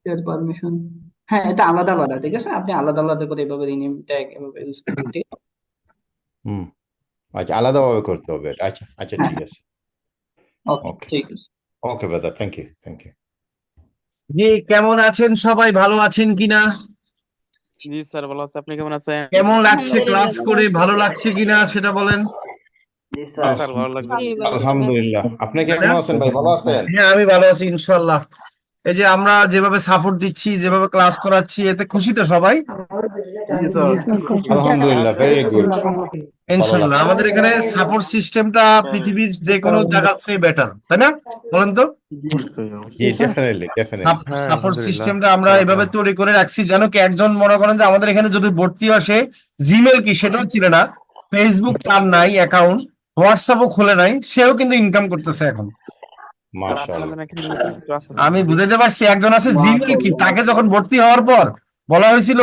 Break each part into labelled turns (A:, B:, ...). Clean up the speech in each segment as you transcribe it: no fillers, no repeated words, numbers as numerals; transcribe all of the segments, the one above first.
A: Share permission. হ্যাঁ, এটা আলাদা আলাদা, ঠিক আছে, আপনি আলাদা আলাদা করে এভাবে রিনেম ট্যাগ এভাবে ইউজ করবেন, ঠিক আছে?
B: হুম। আচ্ছা, আলাদাভাবে করতে হবে এটা। আচ্ছা আচ্ছা,
A: হ্যাঁ
B: ঠিক
A: হ্যাঁ,
B: আছে।
A: ওকে,
B: ওকে।
A: ঠিক আছে।
B: Okay brother, thank you thank you.
C: জি, কেমন আছেন সবাই? ভালো আছেন কিনা?
D: জি স্যার, ভালো আছে। আপনি কেমন আছেন?
C: কেমন লাগছে ক্লাস
E: আলহামদুলিল্লাহ ভালো
C: করে?
E: আছি।
C: ভালো লাগছে কিনা সেটা বলেন।
A: জি স্যার।
D: স্যার ভালো লাগছে।
E: জি ভালো।
B: আলহামদুলিল্লাহ, আপনি
C: তাই না?
B: কেমন আছেন ভাই, ভালো আছেন?
C: হ্যাঁ, আমি ভালো আছি ইনশাল্লাহ। এই যে আমরা যেভাবে সাপোর্ট দিচ্ছি, যেভাবে ক্লাস করাচ্ছি, এতে খুশি তো সবাই?
B: আলহামদুলিল্লাহ, ভেরি গুড। ভালো
C: ইনশাল্লাহ
B: লাগছে।
C: আমাদের এখানে সাপোর্ট সিস্টেমটা পৃথিবীর যে কোনো জায়গার চেয়ে বেটার, তাই না? বলেন তো।
B: জি, ডেফিনেটলি ডেফিনেটলি।
D: হ্যাঁ
C: সাপোর্ট
D: আলহামদুলিল্লাহ।
C: সিস্টেমটা আমরা এভাবে তৈরি করে রাখছি যেন কি একজন মনে করেন যে আমাদের এখানে যদি ভর্তি আসে, জিমেল কি সেটাও ছিল না, ফেসবুক তার নাই অ্যাকাউন্ট, হোয়াটসঅ্যাপও খুলে নাই, সেও কিন্তু ইনকাম করতেছে এখন।
D: স্যার আপনাদের
B: মাশাআল্লাহ।
D: নাকি নতুন কিছু আসতেছে
C: আমি
D: নাকি?
C: বুঝাইতে পারছি, একজন আছে জিমেল কি,
A: মাশাআল্লাহ।
C: তাকে যখন ভর্তি হওয়ার পর বলা হয়েছিল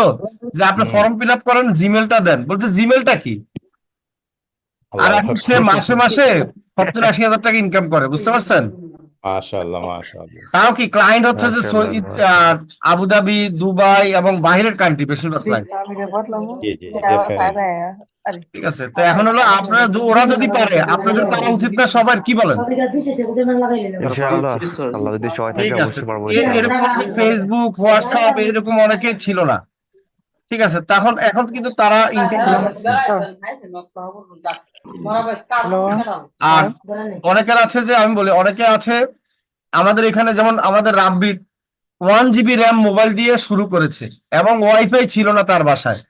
C: যে আপনি
B: হুম।
C: ফর্ম ফিল আপ করেন, জিমেলটা দেন, বলছে জিমেলটা কি। আর
B: আল্লাহু
C: এখন সে
B: আকবার।
C: মাসে মাসে 70-80 হাজার টাকা ইনকাম করে, বুঝতে পারছেন?
B: মাশাআল্লাহ মাশাআল্লাহ।
C: তাও কি ক্লায়েন্ট হচ্ছে যে
D: মাশাআল্লাহ মাশাআল্লাহ।
C: আবুধাবি, দুবাই এবং বাইরের কান্ট্রি বেশিরভাগ ক্লায়েন্ট।
B: জি জি জি, ডেফিনেটলি।
C: ঠিক আছে, তো এখন হলো আপনারা ওরা যদি পারে আপনাদের পারা উচিত না সবার, কি বলেন?
D: স্যার পারা
F: ইনশাআল্লাহ,
D: উচিত স্যার।
F: আল্লাহ যদি সহায়
C: ঠিক
F: থাকে
C: আছে,
F: অবশ্যই পারবো
C: তো
F: ইনশাআল্লাহ।
C: এরকম হচ্ছে ফেসবুক, হোয়াটসঅ্যাপ এরকম অনেকে ছিল না, ঠিক আছে, তখন এখন কিন্তু তারা ইনকাম করতেছে। আর অনেকের আছে যে আমি বলি, অনেকে আছে আমাদের এখানে, যেমন আমাদের রাব্বির 1 জিবি র্যাম মোবাইল দিয়ে শুরু করেছে এবং ওয়াইফাই ছিল না তার বাসায়,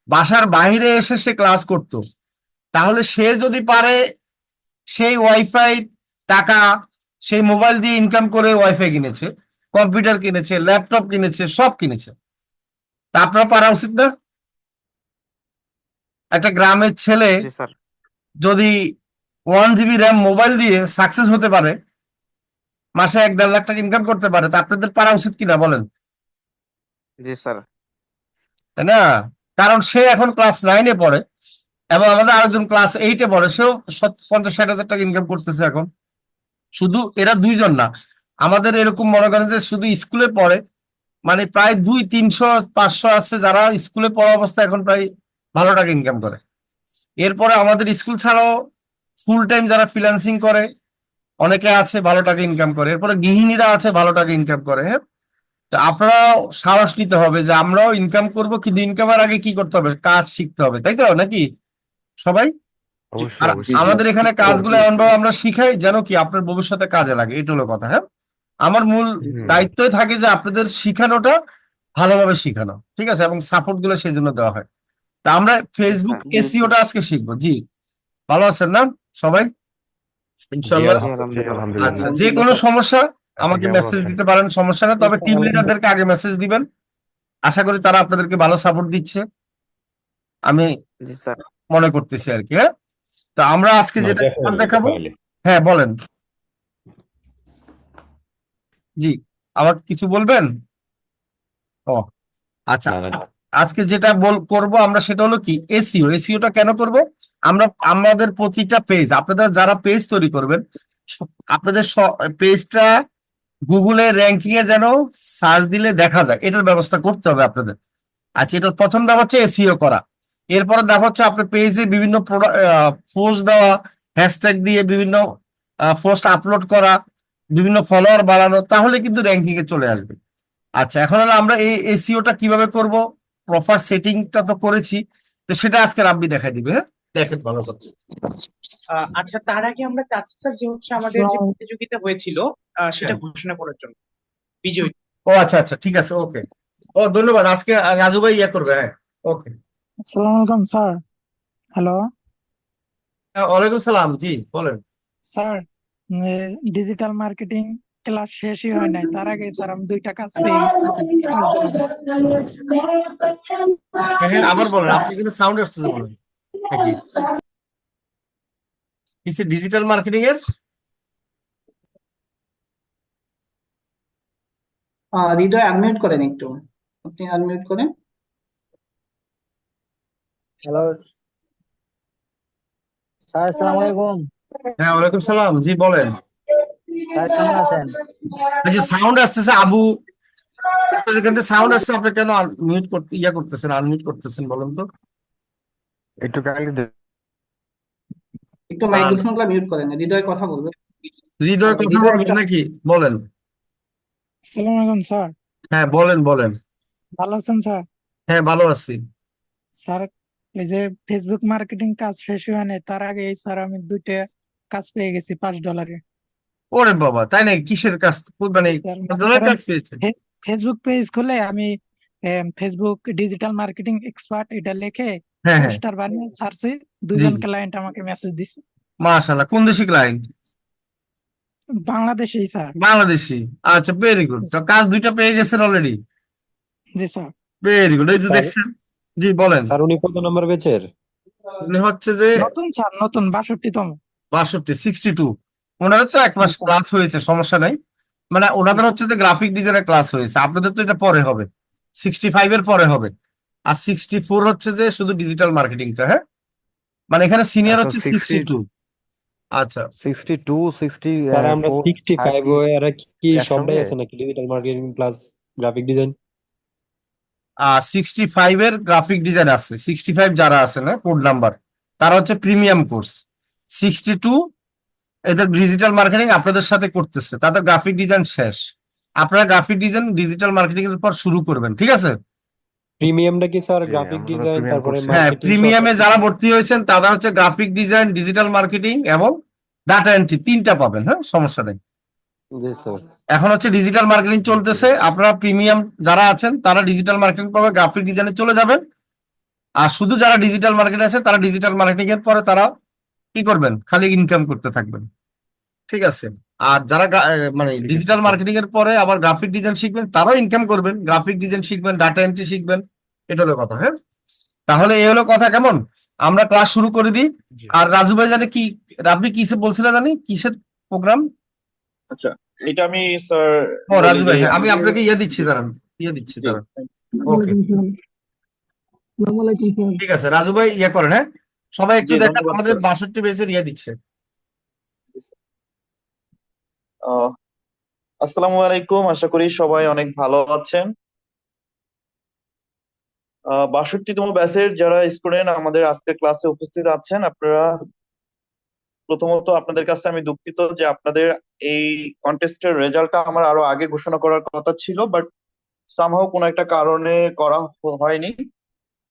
C: বাসার বাইরে এসে সে ক্লাস করত। তাহলে সে যদি পারে, সেই ওয়াইফাই টাকা সেই মোবাইল দিয়ে ইনকাম করে ওয়াইফাই কিনেছে, কম্পিউটার কিনেছে, ল্যাপটপ কিনেছে, সব কিনেছে, তা আপনার পারা উচিত না? একটা গ্রামের ছেলে
D: জি স্যার।
C: যদি 1 জিবি র্যাম মোবাইল দিয়ে সাকসেস হতে পারে, মাসে 1-1.5 লাখ টাকা ইনকাম করতে পারে, তা আপনাদের পারা উচিত কিনা বলেন?
D: জি স্যার।
C: তাই না? কারণ সে এখন ক্লাস 9-এ পড়ে এবং আমাদের আরেকজন ক্লাস 8-এ পড়ে, সেও 50-60 হাজার টাকা ইনকাম করতেছে এখন। শুধু এরা দুইজন না, আমাদের এরকম মনে করেন যে শুধু স্কুলে পড়ে মানে প্রায় 200-300-500 আছে যারা স্কুলে পড়া অবস্থায় এখন প্রায় ভালো টাকা ইনকাম করে। এরপরে আমাদের স্কুল ছাড়াও ফুল টাইম যারা ফ্রিল্যান্সিং করে অনেকে আছে, ভালো টাকা ইনকাম করে। এরপরে গৃহিণীরা আছে, ভালো টাকা ইনকাম করে। হ্যাঁ, তো আপনারাও সাহস নিতে হবে যে আমরাও ইনকাম করব, কিন্তু ইনকামের আগে কি করতে হবে? কাজ শিখতে হবে, তাই তো নাকি সবাই? আর
F: অবশ্যই
A: জি
F: অবশ্যই।
A: জি
C: আমাদের এখানে কাজগুলো
A: অবশ্যই।
C: এমন ভাবে আমরা শিখাই যেন কি আপনার ভবিষ্যতে কাজে লাগে, এটা হলো কথা। হ্যাঁ, আমার মূল
F: হুম।
C: দায়িত্বই থাকে যে আপনাদের শিখানোটা ভালোভাবে শিখানো, ঠিক আছে, এবং সাপোর্ট গুলো সেই জন্য দেওয়া হয়। তা আমরা ফেসবুক
D: স্যার।
C: এসইওটা আজকে শিখবো। জি, ভালো আছেন না সবাই?
B: জি
C: ইনশাল্লাহ।
D: জি
F: জি
D: আলহামদুলিল্লাহ।
F: আলহামদুলিল্লাহ।
C: আচ্ছা, যে কোনো সমস্যা
F: আপনি
C: আমাকে
F: কেমন
C: মেসেজ
F: আছেন?
C: দিতে পারেন, সমস্যা না, তবে টিম লিডারদেরকে আগে মেসেজ দিবেন। আশা করি তারা আপনাদেরকে ভালো সাপোর্ট দিচ্ছে, আমি
D: জি স্যার।
C: মনে করতেছি আর কি। হ্যাঁ, তো আমরা আজকে
B: না,
C: যেটা কাজ
B: ডেফিনেটলি
C: দেখাবো।
B: ডেফিনেটলি।
C: হ্যাঁ বলেন। জি, আমাকে কিছু বলবেন? ও আচ্ছা,
B: না না।
C: আজকে যেটা করব আমরা সেটা হলো কি এসইও। এসইওটা কেন করব? আমরা আমাদের প্রতিটা পেজ, আপনাদের যারা পেজ তৈরি করবেন, আপনাদের পেজটা গুগলে র্যাঙ্কিং এ যেন সার্চ দিলে দেখা যায়, এটার ব্যবস্থা করতে হবে আপনাদের। আচ্ছা, এটার প্রথম ধাপ হচ্ছে এসইও করা। এরপরে দেখা হচ্ছে আপনার পেজে বিভিন্ন পোস্ট দেওয়া, হ্যাশট্যাগ দিয়ে বিভিন্ন পোস্ট আপলোড করা, বিভিন্ন ফলোয়ার বাড়ানো, তাহলে কিন্তু র্যাঙ্কিং এ চলে আসবে। আচ্ছা, এখন হলো আমরা এই এসইওটা কিভাবে করব, প্রপার সেটিংটা তো করেছি, তো সেটা আজকে রাব্বি দেখাই দিবে। হ্যাঁ, দেখেন ভালো কথা।
G: আচ্ছা, তার আগে আমরা চাচ্ছি স্যার যে হচ্ছে আমাদের যে প্রতিযোগিতা হয়েছিল সেটা
C: হ্যাঁ।
G: ঘোষণা করার জন্য বিজয়ী।
C: ও আচ্ছা আচ্ছা, ঠিক আছে, ওকে। ও ধন্যবাদ, আজকে রাজু ভাই ইয়ে করবে। হ্যাঁ, ওকে।
H: আসসালামু আলাইকুম স্যার। হ্যালো
C: ওয়ালাইকুম সালাম, জি বলেন।
H: স্যার, ডিজিটাল মার্কেটিং ক্লাস শেষই হয় নাই, তার আগে স্যার আমি 2টা কাজ পেয়ে গেছি।
C: হ্যাঁ হ্যাঁ, আবার বলেন, আপনি কিন্তু সাউন্ড আসতেছে, বলেন নাকি কিছু ডিজিটাল মার্কেটিং এর?
A: হৃদয় আনমিউট করেন একটু, আপনি আনমিউট করেন।
I: হ্যালো স্যার, আসসালামু আলাইকুম।
C: হ্যাঁ, ওয়ালাইকুম সালাম, জি বলেন।
I: স্যার কেমন আছেন?
C: এই যে সাউন্ড আসতেছে আবু আপনার এখান থেকে সাউন্ড আসছে, আপনি কেন মিউট করতে করতেছেন, আনমিউট করতেছেন বলেন তো?
E: একটু কাইন্ডলি
A: একটু মাইক্রোফোনটা মিউট করেন, হৃদয় কথা বলবে।
C: হৃদয় কথা
A: হৃদয়
C: বলবেন নাকি? বলেন।
H: আসসালামু আলাইকুম স্যার,
C: হ্যাঁ বলেন বলেন।
H: ভালো আছেন স্যার?
C: হ্যাঁ ভালো আছি।
H: স্যার, এই যে ফেসবুক মার্কেটিং কাজ শেষ হয় নাই, তার আগে স্যার আমি 2টা কাজ পেয়ে গেছি $5।
C: ওরে বাবা, তাই নাকি? কিসের কাজ? মানে
H: স্যার
C: কত
H: মনে
C: ধরনের
H: করেন
C: কাজ পেয়েছেন?
H: ফেসবুক পেজ খুলে আমি ফেসবুক ডিজিটাল মার্কেটিং এক্সপার্ট এটা লিখে
C: হ্যাঁ হ্যাঁ,
H: পোস্টার বানিয়ে ছাড়ছি,
C: জি
H: 2জন
C: জি,
H: ক্লায়েন্ট আমাকে মেসেজ দিছে।
C: মাশাআল্লাহ। কোন দেশি ক্লায়েন্ট?
H: বাংলাদেশেই স্যার।
C: বাংলাদেশি। আচ্ছা, ভেরি গুড। তো কাজ 2টা পেয়ে গেছেন অলরেডি।
H: জি স্যার।
C: Very good. এই যে
F: স্যার
C: দেখছেন। জি বলেন।
F: স্যার উনি কত নম্বর ব্যাচের?
C: উনি হচ্ছে যে
H: নতুন স্যার, নতুন 62তম।
C: 62 ওনাদের তো 1 মাস
H: জি স্যার।
C: ক্লাস হয়েছে, সমস্যা নাই। মানে
H: জি
C: ওনাদের
H: স্যার।
C: হচ্ছে যে গ্রাফিক ডিজাইনের ক্লাস হয়েছে, আপনাদের তো এটা পরে হবে, 65 পরে হবে। আর 64 হচ্ছে যে শুধু ডিজিটাল মার্কেটিংটা। হ্যাঁ, মানে এখানে সিনিয়র
E: আচ্ছা
C: হচ্ছে
E: 60
C: 62। আচ্ছা,
E: 62
F: স্যার আমরা
E: 64
F: 65
E: 30
F: হয়ে আর কি সবটাই
E: একসঙ্গে।
F: আছে নাকি, digital marketing plus graphic design?
C: 65 graphic design আছে। 65 যারা আছে না কোড নাম্বার, তারা হচ্ছে প্রিমিয়াম কোর্স। 62 এদের ডিজিটাল মার্কেটিং আপনাদের সাথে করতেছে, তাদের গ্রাফিক ডিজাইন শেষ। আপনারা গ্রাফিক ডিজাইন ডিজিটাল মার্কেটিং এর পর শুরু করবেন, ঠিক আছে?
F: প্রিমিয়ামটা কি স্যার
E: জি,
F: গ্রাফিক
E: আমরা তো
F: ডিজাইন
E: প্রিমিয়াম
F: তারপরে
E: করছি।
C: হ্যাঁ,
F: মার্কেটিং সব?
C: প্রিমিয়ামে যারা ভর্তি হয়েছেন তারা হচ্ছে গ্রাফিক ডিজাইন, ডিজিটাল মার্কেটিং এবং ডাটা এন্ট্রি 3টা পাবেন। হ্যাঁ, সমস্যা নেই।
F: জি স্যার।
C: এখন হচ্ছে ডিজিটাল মার্কেটিং চলতেছে, আপনারা প্রিমিয়াম যারা আছেন তারা ডিজিটাল মার্কেটিং পাবে, গ্রাফিক ডিজাইনে চলে যাবেন। আর শুধু যারা ডিজিটাল মার্কেটিং আছে তারা ডিজিটাল মার্কেটিং এর পরে তারা কি করবেন, খালি ইনকাম করতে থাকবেন, ঠিক আছে? আর যারা মানে
E: ঠিক আছে
C: ডিজিটাল
E: স্যার।
C: মার্কেটিং এর পরে আবার গ্রাফিক ডিজাইন শিখবেন, তারাও ইনকাম করবেন, গ্রাফিক ডিজাইন শিখবেন, ডাটা এন্ট্রি শিখবেন। এটা হলো কথা। হ্যাঁ, তাহলে এই হলো কথা। কেমন, আমরা ক্লাস শুরু করে দিই।
E: জি।
C: আর রাজু ভাই জানে কি, রাব্বি কিসে বলছিল জানি, কিসের প্রোগ্রাম?
J: আচ্ছা, এটা আমি স্যার
C: ও
J: বলি
C: রাজু
J: যে
C: ভাই, হ্যাঁ আমি
J: আমাদের
C: আপনাকে দিচ্ছি, দাঁড়ান, দিচ্ছি
J: জি
C: দাঁড়ান। ওকে,
H: আসসালামু আলাইকুম স্যার।
C: ঠিক আছে, রাজু ভাই করেন। হ্যাঁ, সবাই একটু
J: জি
C: দেখেন
J: ধন্যবাদ
C: আমাদের
J: স্যার।
C: 62 বেজের দিচ্ছে।
J: আহ, আসসালামু আলাইকুম, আশা করি সবাই অনেক ভালো আছেন। 62তম ব্যাচের যারা স্টুডেন্ট আমাদের আজকে ক্লাসে উপস্থিত আছেন, আপনারা প্রথমত আপনাদের কাছে আমি দুঃখিত যে আপনাদের এই কন্টেস্টের রেজাল্টটা আমার আরো আগে ঘোষণা করার কথা ছিল, বাট সামহাও কোনো একটা কারণে করা হয়নি।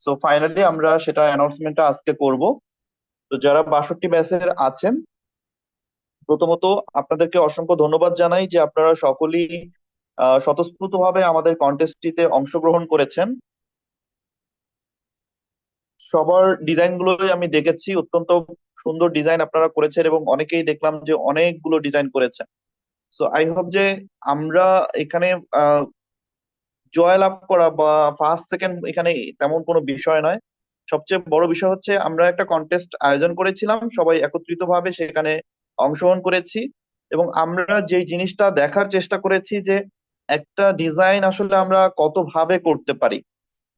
J: সো ফাইনালি আমরা সেটা অ্যানাউন্সমেন্টটা আজকে করব। তো যারা 62 ব্যাচের আছেন, প্রথমত আপনাদেরকে অসংখ্য ধন্যবাদ জানাই যে আপনারা সকলেই স্বতঃস্ফূর্তভাবে আমাদের কন্টেস্টটিতে অংশগ্রহণ করেছেন। সবার ডিজাইন গুলোই আমি দেখেছি, অত্যন্ত সুন্দর ডিজাইন আপনারা করেছেন এবং অনেকেই দেখলাম যে অনেকগুলো ডিজাইন করেছেন। সো আই হোপ যে আমরা এখানে জয় লাভ করা বা ফার্স্ট সেকেন্ড এখানে তেমন কোনো বিষয় নয়। সবচেয়ে বড় বিষয় হচ্ছে আমরা একটা কন্টেস্ট আয়োজন করেছিলাম, সবাই একত্রিতভাবে সেখানে অংশগ্রহণ করেছি এবং আমরা যে জিনিসটা দেখার চেষ্টা করেছি যে একটা ডিজাইন আসলে আমরা কত ভাবে করতে পারি,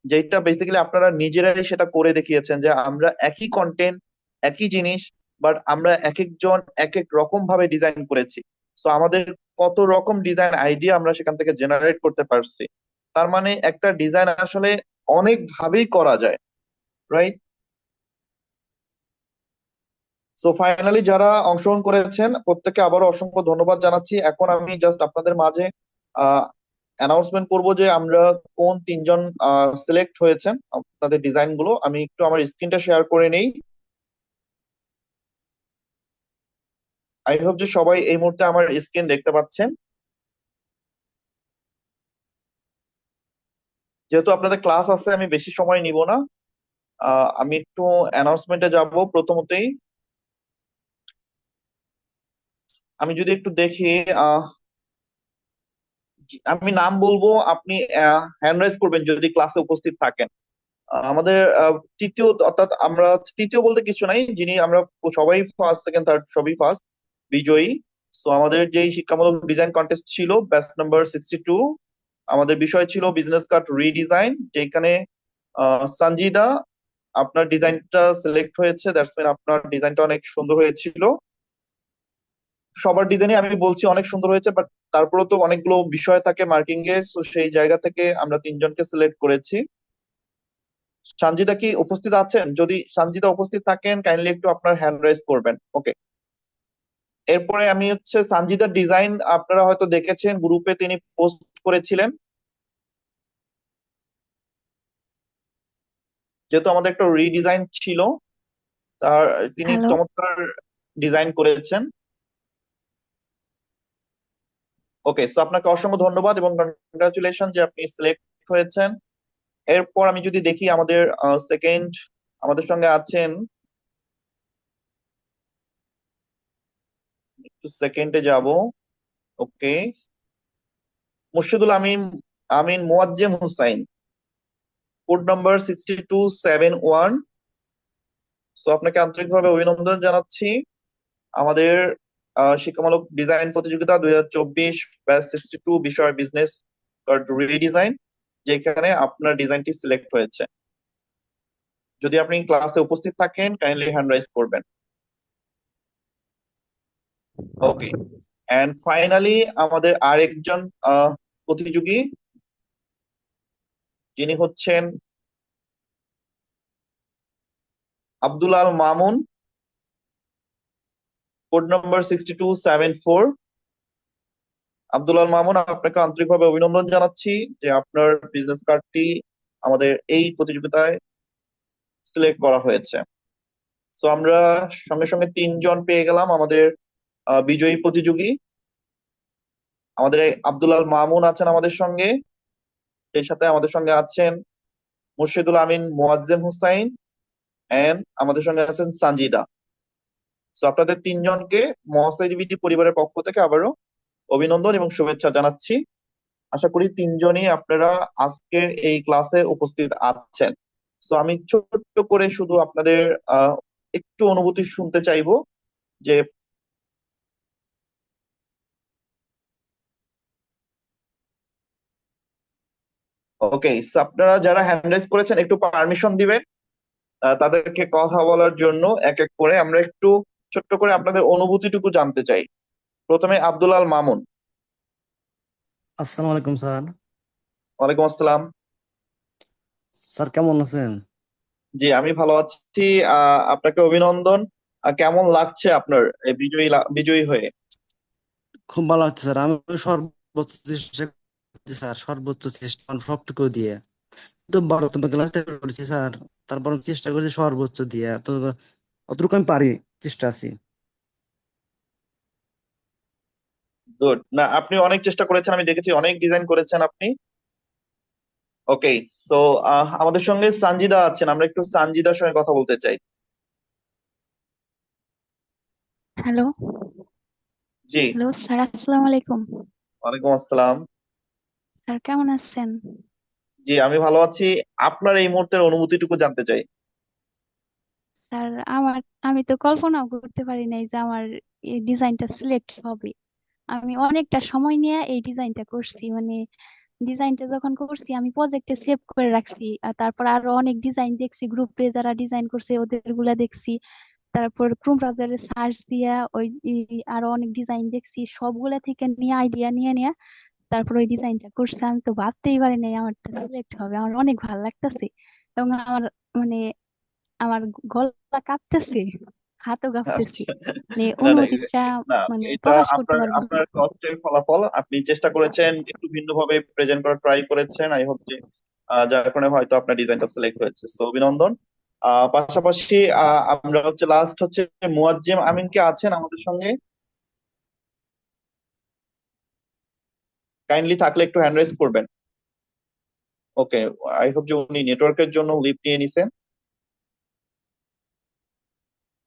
J: যেটা বেসিক্যালি আপনারা নিজেরাই সেটা করে দেখিয়েছেন যে আমরা একই কন্টেন্ট, একই জিনিস, বাট আমরা এক একজন এক এক রকম ভাবে ডিজাইন করেছি। সো আমাদের কত রকম ডিজাইন আইডিয়া আমরা সেখান থেকে জেনারেট করতে পারছি। তার মানে একটা ডিজাইন আসলে অনেক ভাবেই করা যায়, রাইট? সো ফাইনালি যারা অংশগ্রহণ করেছেন প্রত্যেককে আবারও অসংখ্য ধন্যবাদ জানাচ্ছি। এখন আমি জাস্ট আপনাদের মাঝে অ্যানাউন্সমেন্ট করব যে আমরা কোন 3জন সিলেক্ট হয়েছেন, আপনাদের ডিজাইন গুলো আমি একটু আমার স্ক্রিনটা শেয়ার করে নেই। আই হোপ যে সবাই এই মুহূর্তে আমার স্ক্রিন দেখতে পাচ্ছেন। যেহেতু আপনাদের ক্লাস আছে আমি বেশি সময় নিব না, আমি একটু অ্যানাউন্সমেন্টে যাব। প্রথমতেই আমি যদি একটু দেখি, আমি নাম বলবো, আপনি হ্যান্ড রাইজ করবেন যদি ক্লাসে উপস্থিত থাকেন। আমাদের তৃতীয়, অর্থাৎ আমরা তৃতীয় বলতে কিছু নাই, যিনি আমরা সবাই ফার্স্ট সেকেন্ড থার্ড সবই ফার্স্ট বিজয়ী। সো আমাদের যেই শিক্ষামূলক ডিজাইন কন্টেস্ট ছিল ব্যাচ নাম্বার 62, আমাদের বিষয় ছিল বিজনেস কার্ড রিডিজাইন, যেখানে সঞ্জিদা আপনার ডিজাইনটা সিলেক্ট হয়েছে, দ্যাটস মিন আপনার ডিজাইনটা অনেক সুন্দর হয়েছিল। সবার ডিজাইনই আমি বলছি অনেক সুন্দর হয়েছে, বাট তারপরেও তো অনেকগুলো বিষয় থাকে মার্কিং এর, তো সেই জায়গা থেকে আমরা তিনজনকে সিলেক্ট করেছি। সঞ্জিদা কি উপস্থিত আছেন? যদি সঞ্জিদা উপস্থিত থাকেন কাইন্ডলি একটু আপনার হ্যান্ড রাইজ করবেন। ওকে, এরপরে আমি হচ্ছে সঞ্জিদার ডিজাইন আপনারা হয়তো দেখেছেন, গ্রুপে তিনি পোস্ট করেছিলেন। যেহেতু আমাদের একটা রিডিজাইন ছিল, তার তিনি
K: হ্যালো,
J: চমৎকার ডিজাইন করেছেন। ওকে, সো আপনাকে অসংখ্য ধন্যবাদ এবং কনগ্রাচুলেশন যে আপনি সিলেক্ট হয়েছেন। এরপর আমি যদি দেখি আমাদের সেকেন্ড, আমাদের সঙ্গে আছেন, একটু সেকেন্ডে যাব। Okay, Murshidul Amin Amin Moazzem Hussain, code number 6271। So আপনাকে আন্তরিকভাবে অভিনন্দন জানাচ্ছি আমাদের শিক্ষামূলক ডিজাইন প্রতিযোগিতা 2024 ব্যাচ 62 বিষয় বিজনেস কার্ড রিডিজাইন, যেখানে আপনার ডিজাইনটি সিলেক্ট হয়েছে। যদি আপনি ক্লাসে উপস্থিত থাকেন কাইন্ডলি হ্যান্ড রাইজ করবেন। ওকে, এন্ড ফাইনালি আমাদের আরেকজন প্রতিযোগী, যিনি হচ্ছেন আব্দুল আল মামুন, কোড নাম্বার 6274। আব্দুল আল মামুন, আপনাকে আন্তরিকভাবে অভিনন্দন জানাচ্ছি যে আপনার বিজনেস কার্ডটি আমাদের এই প্রতিযোগিতায় সিলেক্ট করা হয়েছে। সো আমরা সঙ্গে সঙ্গে তিনজন পেয়ে গেলাম আমাদের বিজয়ী প্রতিযোগী। আমাদের এই আব্দুল আল মামুন আছেন আমাদের সঙ্গে, সেই সাথে আমাদের সঙ্গে আছেন মুর্শিদুল আমিন মোয়াজ্জেম হুসাইন, এন্ড আমাদের সঙ্গে আছেন সঞ্জিদা। সো আপনাদের তিনজনকে মহাসাইডিবিটি পরিবারের পক্ষ থেকে আবারও অভিনন্দন এবং শুভেচ্ছা জানাচ্ছি। আশা করি তিনজনই আপনারা আজকের এই ক্লাসে উপস্থিত আছেন। সো আমি ছোট্ট করে শুধু আপনাদের একটু অনুভূতি শুনতে চাইবো যে ওকে, আপনারা যারা হ্যান্ড রাইজ করেছেন একটু পারমিশন দিবেন তাদেরকে কথা বলার জন্য। এক এক করে আমরা একটু ছোট্ট করে আপনাদের অনুভূতিটুকু জানতে চাই। প্রথমে আব্দুল আল মামুন।
L: আসসালামু আলাইকুম স্যার।
J: ওয়ালাইকুম আসসালাম।
L: স্যার কেমন আছেন?
J: জি, আমি ভালো আছি। আপনাকে অভিনন্দন। কেমন লাগছে আপনার এই বিজয়ী হয়ে?
L: খুব ভালো হচ্ছে স্যার। আমি সর্বোচ্চ চেষ্টা করছি স্যার, সর্বোচ্চ চেষ্টা আমার সবটুকু দিয়ে। তো 12তম ক্লাস থেকে করেছি স্যার, তারপর আমি চেষ্টা করছি সর্বোচ্চ দিয়ে, তো অতটুকু আমি পারি, চেষ্টা আছি।
J: গুড। না, আপনি অনেক চেষ্টা করেছেন, আমি দেখেছি অনেক ডিজাইন করেছেন আপনি। ওকে, সো আমাদের সঙ্গে সঞ্জিদা আছেন, আমরা একটু সঞ্জিদার সঙ্গে কথা বলতে চাই।
K: হ্যালো,
J: জি,
K: হ্যালো স্যার, আসসালামু আলাইকুম।
J: ওয়ালাইকুম আসসালাম।
K: স্যার কেমন আছেন?
J: জি, আমি ভালো আছি। আপনার এই মুহূর্তের অনুভূতিটুকু জানতে চাই।
K: স্যার আমি তো কল্পনাও করতে পারি নাই যে আমার এই ডিজাইনটা সিলেক্ট হবে। আমি অনেকটা সময় নিয়ে এই ডিজাইনটা করছি, মানে ডিজাইনটা যখন করছি আমি প্রজেক্টে সেভ করে রাখছি, আর তারপর আরো অনেক ডিজাইন দেখছি, গ্রুপে যারা ডিজাইন করছে ওদের গুলা দেখছি, তারপর ক্রোম ব্রাউজারে সার্চ দিয়া ওই আরো অনেক ডিজাইন দেখছি, সবগুলা থেকে নিয়ে আইডিয়া নিয়ে নিয়ে তারপর ওই ডিজাইনটা করছি। আমি তো ভাবতেই পারি নাই আমার সিলেক্ট হবে। আমার অনেক ভালো লাগতেছে এবং আমার মানে আমার গলা কাঁপতেছে, হাতও কাঁপতেছে,
J: আচ্ছা,
K: মানে
J: না না
K: অনুভূতিটা
J: না,
K: মানে
J: এটা
K: প্রকাশ করতে
J: আপনার
K: পারবো না।
J: আপনার কষ্টের ফলাফল। আপনি চেষ্টা করেছেন, একটু ভিন্নভাবে প্রেজেন্ট করার ট্রাই করেছেন। আই হোপ যে যার কারণে হয়তো আপনার ডিজাইনটা সিলেক্ট হয়েছে। সো অভিনন্দন। পাশাপাশি আমরা হচ্ছে লাস্ট হচ্ছে মুয়াজ্জেম আমিন কে আছেন আমাদের সঙ্গে? কাইন্ডলি থাকলে একটু হ্যান্ড রাইজ করবেন। ওকে, আই হোপ যে উনি নেটওয়ার্কের জন্য লিভ নিয়ে নিছেন।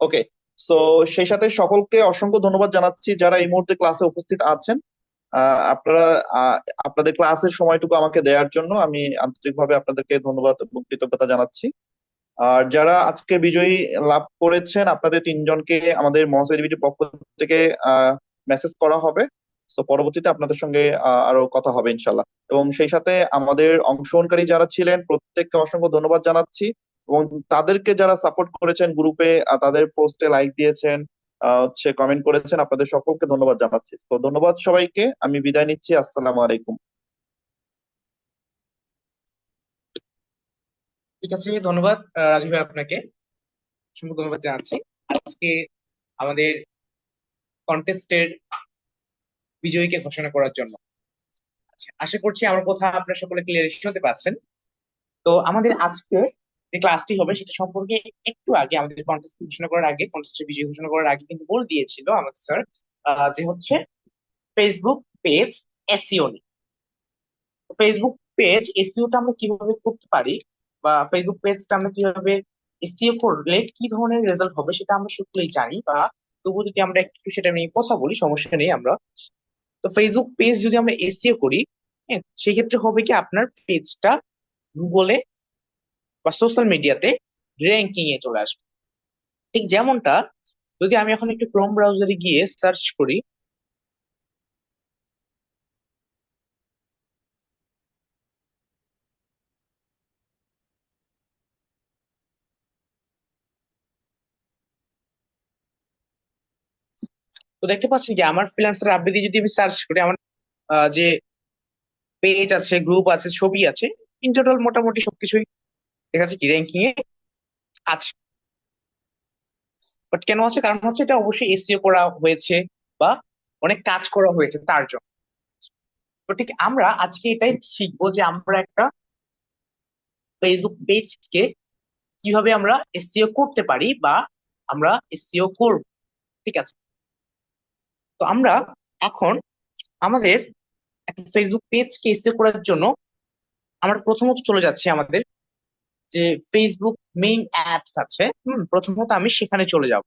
J: ওকে, সো সেই সাথে সকলকে অসংখ্য ধন্যবাদ জানাচ্ছি যারা এই মুহূর্তে ক্লাসে উপস্থিত আছেন। আপনারা আপনাদের ক্লাসের সময়টুকু আমাকে দেওয়ার জন্য আমি আন্তরিকভাবে আপনাদেরকে ধন্যবাদ এবং কৃতজ্ঞতা জানাচ্ছি। আর যারা আজকে বিজয়ী লাভ করেছেন আপনাদের তিনজনকে আমাদের মহাসাইডিবিটির পক্ষ থেকে মেসেজ করা হবে। সো পরবর্তীতে আপনাদের সঙ্গে আরো কথা হবে ইনশাল্লাহ। এবং সেই সাথে আমাদের অংশগ্রহণকারী যারা ছিলেন প্রত্যেককে অসংখ্য ধন্যবাদ জানাচ্ছি এবং তাদেরকে যারা সাপোর্ট করেছেন গ্রুপে, তাদের পোস্টে লাইক দিয়েছেন, হচ্ছে কমেন্ট করেছেন, আপনাদের সকলকে ধন্যবাদ জানাচ্ছি। তো ধন্যবাদ সবাইকে, আমি বিদায় নিচ্ছি। আসসালামু আলাইকুম।
G: ঠিক আছে, ধন্যবাদ রাজীব ভাই, আপনাকে অসংখ্য ধন্যবাদ জানাচ্ছি আজকে আমাদের কন্টেস্টের বিজয়ীকে ঘোষণা করার জন্য। আচ্ছা, আশা করছি আমার কথা আপনারা সকলে ক্লিয়ার শুনতে পাচ্ছেন। তো আমাদের আজকে যে ক্লাসটি হবে সেটা সম্পর্কে একটু আগে, আমাদের কন্টেস্ট ঘোষণা করার আগে, কন্টেস্টের বিজয়ী ঘোষণা করার আগে কিন্তু বলে দিয়েছিল আমাদের স্যার যে হচ্ছে ফেসবুক পেজ এসইও নিয়ে। ফেসবুক পেজ এসইওটা আমরা কিভাবে করতে পারি, বা ফেসবুক পেজটা আমরা কিভাবে এসইও করলে কি ধরনের রেজাল্ট হবে সেটা আমরা সকলেই জানি, বা তবু যদি আমরা একটু সেটা নিয়ে কথা বলি সমস্যা নেই আমরা। তো ফেসবুক পেজ যদি আমরা এসইও করি, হ্যাঁ, সেক্ষেত্রে হবে কি আপনার পেজটা গুগলে বা সোশ্যাল মিডিয়াতে র্যাঙ্কিং এ চলে আসবে। ঠিক যেমনটা যদি আমি এখন একটু ক্রোম ব্রাউজারে গিয়ে সার্চ করি, তো দেখতে পাচ্ছি যে আমার ফ্রিল্যান্সার আবৃত্তি যদি আমি সার্চ করি, আমার যে পেজ আছে, গ্রুপ আছে, ছবি আছে, ইন টোটাল মোটামুটি সবকিছুই দেখা যাচ্ছে কি র্যাঙ্কিং এ আছে। বাট কেন আছে? কারণ হচ্ছে এটা অবশ্যই এসইও করা হয়েছে বা অনেক কাজ করা হয়েছে তার জন্য। তো ঠিক আমরা আজকে এটাই শিখবো যে আমরা একটা ফেসবুক পেজকে কিভাবে আমরা এসইও করতে পারি বা আমরা এসইও করব। ঠিক আছে, তো আমরা এখন আমাদের একটা ফেসবুক পেজকে এসইও করার জন্য আমরা প্রথমত চলে যাচ্ছি আমাদের যে ফেসবুক মেইন অ্যাপস আছে, প্রথমত আমি সেখানে চলে যাব।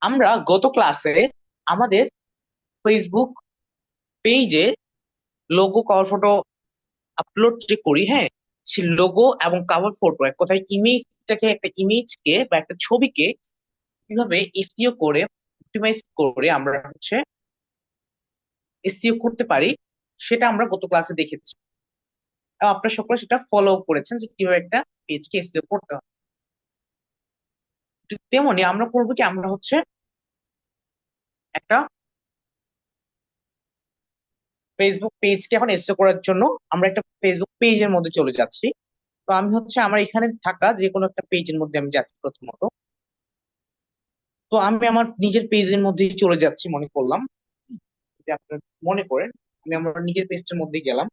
G: আমরা গত ক্লাসে আমাদের ফেসবুক পেজে লোগো, কভার ফটো আপলোড যে করি, হ্যাঁ, সেই লোগো এবং কভার ফটো, এক কথায় ইমেজটাকে, একটা ইমেজকে বা একটা ছবিকে কিভাবে এসইও করে অপটিমাইজ করে আমরা হচ্ছে এসইও করতে পারি, সেটা আমরা গত ক্লাসে দেখেছি এবং আপনারা সকলে সেটা ফলো করেছেন যে কিভাবে একটা পেজকে এসইও করতে হয়। ঠিক তেমনি আমরা করবো কি, আমরা হচ্ছে একটা ফেসবুক পেজকে এখন এসইও করার জন্য আমরা একটা ফেসবুক পেজের মধ্যে চলে যাচ্ছি। তো আমি হচ্ছে আমার এখানে থাকা যে কোনো একটা পেজের মধ্যে আমি যাচ্ছি প্রথমত। তো আমি আমার নিজের পেজের মধ্যেই চলে যাচ্ছি মনে করলাম, যদি আপনার মনে করেন আমি আমার নিজের পেজটার মধ্যে গেলাম।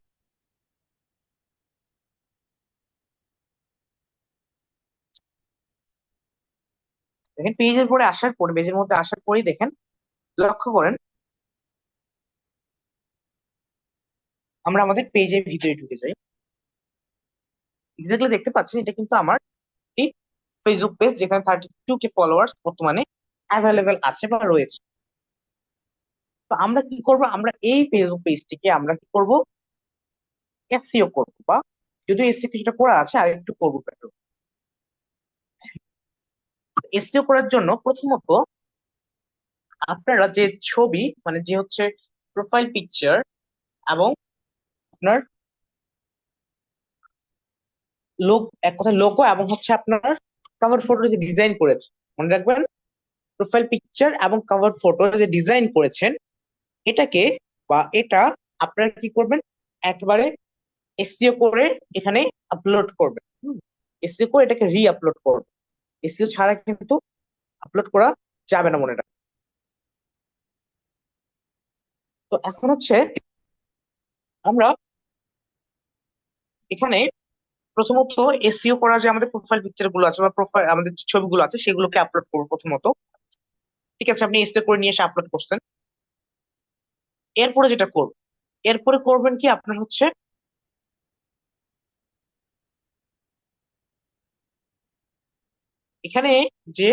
G: দেখেন পেজের পরে আসার পরে, পেজের মধ্যে আসার পরেই দেখেন, লক্ষ্য করেন আমরা আমাদের পেজের ভিতরে ঢুকে যাই। এক্স্যাক্টলি দেখতে পাচ্ছেন এটা কিন্তু আমার এই ফেসবুক পেজ, যেখানে 32K ফলোয়ার্স বর্তমানে অ্যাভেলেবেল আছে বা রয়েছে। তো আমরা কি করব, আমরা এই ফেসবুক পেজটিকে আমরা কি করব, এসইও করব, বা যদিও এসইও কিছুটা করা আছে আর একটু করবো বেটার। এসইও করার জন্য প্রথমত আপনারা যে ছবি, মানে যে হচ্ছে প্রোফাইল পিকচার এবং আপনার এক কথা লোগো এবং হচ্ছে আপনার কভার ফটো যে ডিজাইন করেছে, মনে রাখবেন প্রোফাইল পিকচার এবং কভার ফটো যে ডিজাইন করেছেন, এটাকে বা এটা আপনারা কি করবেন, একবারে এসইও করে এখানে আপলোড করবেন। এসইও করে এটাকে রি আপলোড করবেন, এসইও ছাড়া কিন্তু আপলোড করা যাবে না, মনে রাখবেন। তো এখন হচ্ছে আমরা এখানে প্রথমত এসইও করা যে আমাদের প্রোফাইল পিকচার গুলো আছে বা প্রোফাইল আমাদের যে ছবিগুলো আছে সেগুলোকে আপলোড করবো প্রথমত। ঠিক আছে, আপনি এসইও করে নিয়ে এসে আপলোড করছেন। এরপরে যেটা করব, এরপরে করবেন কি, আপনার হচ্ছে এখানে যে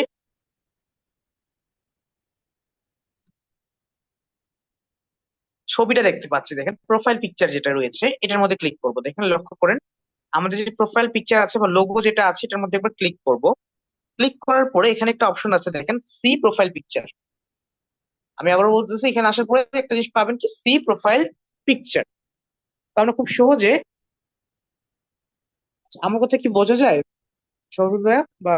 G: ছবিটা দেখতে পাচ্ছি, দেখেন প্রোফাইল পিকচার যেটা রয়েছে এটার মধ্যে ক্লিক করব। দেখেন লক্ষ্য করেন আমাদের যে প্রোফাইল পিকচার আছে বা লোগো যেটা আছে এটার মধ্যে একবার ক্লিক করব। ক্লিক করার পরে এখানে একটা অপশন আছে, দেখেন সি প্রোফাইল পিকচার। আমি আবার বলতেছি, এখানে আসার পরে একটা জিনিস পাবেন কি, সি প্রোফাইল পিকচার। তো আমরা খুব সহজে, আমার কথা কি বোঝা যায় সহজ বা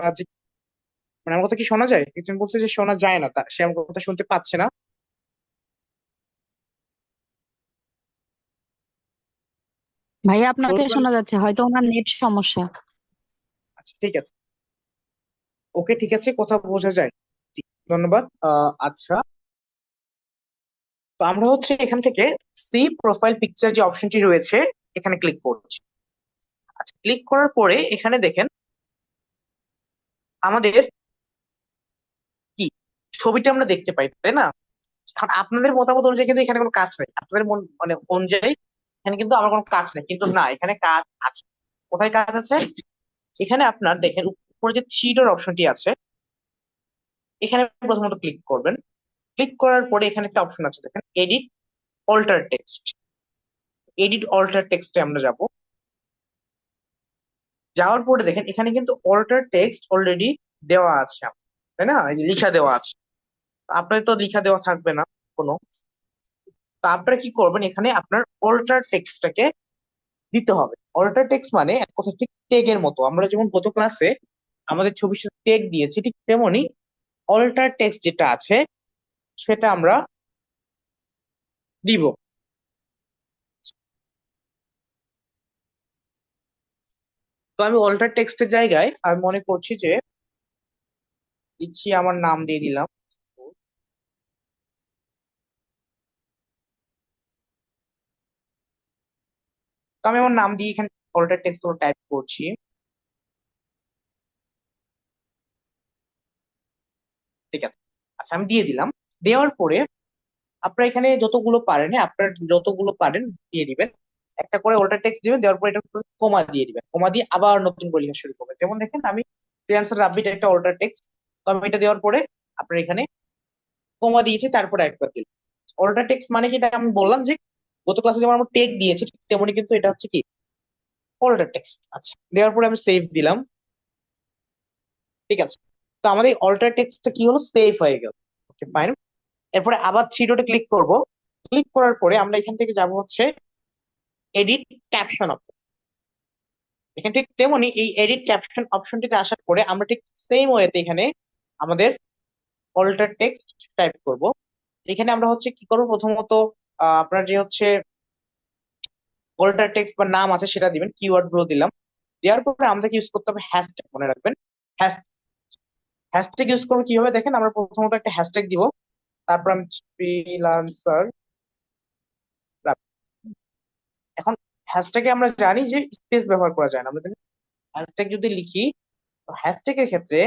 G: মানে আমার কথা কি শোনা যায়? একজন বলছে যে শোনা যায় না, সে আমার কথা শুনতে পাচ্ছে না।
M: ভাইয়া আপনাকে
G: বলবেন।
M: শোনা যাচ্ছে, হয়তো ওনার নেট সমস্যা।
G: আচ্ছা ঠিক আছে, ওকে ঠিক আছে, কথা বোঝা যায়। জি, ধন্যবাদ। আচ্ছা, তো আমরা হচ্ছে এখান থেকে সি প্রোফাইল পিকচার যে অপশনটি রয়েছে এখানে ক্লিক করছি। আচ্ছা, ক্লিক করার পরে এখানে দেখেন আমাদের কি ছবিটা আমরা দেখতে পাই, তাই না? এখন আপনাদের মতামত অনুযায়ী কিন্তু এখানে কোনো কাজ নেই, আপনাদের মন মানে অনুযায়ী এখানে কিন্তু আমার কোনো কাজ নেই, কিন্তু না, এখানে কাজ আছে। কোথায় কাজ আছে? এখানে আপনার দেখেন উপরে যে থ্রি ডট অপশনটি আছে, এখানে প্রথমত ক্লিক করবেন। ক্লিক করার পরে এখানে একটা অপশন আছে, দেখেন edit alter text. Edit alter টেক্সটে আমরা যাব। যাওয়ার পরে দেখেন এখানে কিন্তু অল্টার টেক্সট অলরেডি দেওয়া আছে, তাই না? এই যে লিখা দেওয়া আছে। আপনার তো লিখা দেওয়া থাকবে না কোনো। তো আপনারা কি করবেন, এখানে আপনার অল্টার টেক্সটটাকে দিতে হবে। অল্টার টেক্সট মানে এক কথা ঠিক টেগের মতো, আমরা যেমন গত ক্লাসে আমাদের ছবির সাথে টেগ দিয়েছি, ঠিক তেমনি অল্টার টেক্সট যেটা আছে সেটা আমরা দিব। তো আমি অল্টার টেক্সটের জায়গায় আমি মনে করছি যে দিচ্ছি, আমার নাম দিয়ে দিলাম। তো আমি আমার নাম দিয়ে এখানে অল্টার টেক্সট গুলো টাইপ করছি। ঠিক আছে, আচ্ছা আমি দিয়ে দিলাম। দেওয়ার পরে আপনারা এখানে যতগুলো পারেন, হ্যাঁ, আপনার যতগুলো পারেন দিয়ে দিবেন। একটা করে অল্টার টেক্সট দিবেন, দেওয়ার পরে এটা কমা দিয়ে দিবেন। কমা দিয়ে আবার নতুন করে লেখা শুরু করবেন। যেমন দেখেন আমি ফ্রিল্যান্সার রাব্বিট একটা অল্টার টেক্সট, তো আমি এটা দেওয়ার পরে আপনার এখানে কমা দিয়েছি, তারপরে একবার দিলাম। অল্টার টেক্সট মানে কি, এটা আমি বললাম যে গত ক্লাসে যেমন আমরা টেক দিয়েছি ঠিক তেমনি কিন্তু এটা হচ্ছে কি অল্টার টেক্সট। আচ্ছা, দেওয়ার পরে আমি সেভ দিলাম। ঠিক আছে, তো আমাদের অল্টার টেক্সটটা কি হলো, সেভ হয়ে গেল। Okay fine. এরপরে আবার থ্রি ডটে ক্লিক করব। ক্লিক করার পরে আমরা এখান থেকে যাব হচ্ছে এডিট ক্যাপশন অপশন। এখানে ঠিক তেমনি এই এডিট ক্যাপশন অপশনটিতে আসার পরে আমরা ঠিক সেম ওয়েতে এখানে আমাদের অল্টার টেক্সট টাইপ করব। এখানে আমরা হচ্ছে কি করব, প্রথমত আপনার যে হচ্ছে অল্টার টেক্সট বা নাম আছে সেটা দিবেন, কিওয়ার্ড গুলো দিলাম। দেওয়ার পরে আমাদেরকে ইউজ করতে হবে হ্যাশট্যাগ, মনে রাখবেন। হ্যাশট্যাগ ইউজ করবো কিভাবে দেখেন, আমরা প্রথমত একটা হ্যাশট্যাগ দিব, তারপর আমি ফ্রিল্যান্সার। এখন হ্যাশট্যাগে আমরা জানি যে স্পেস ব্যবহার করা যায় না, আমরা হ্যাশট্যাগ যদি লিখি, তো হ্যাশট্যাগের ক্ষেত্রে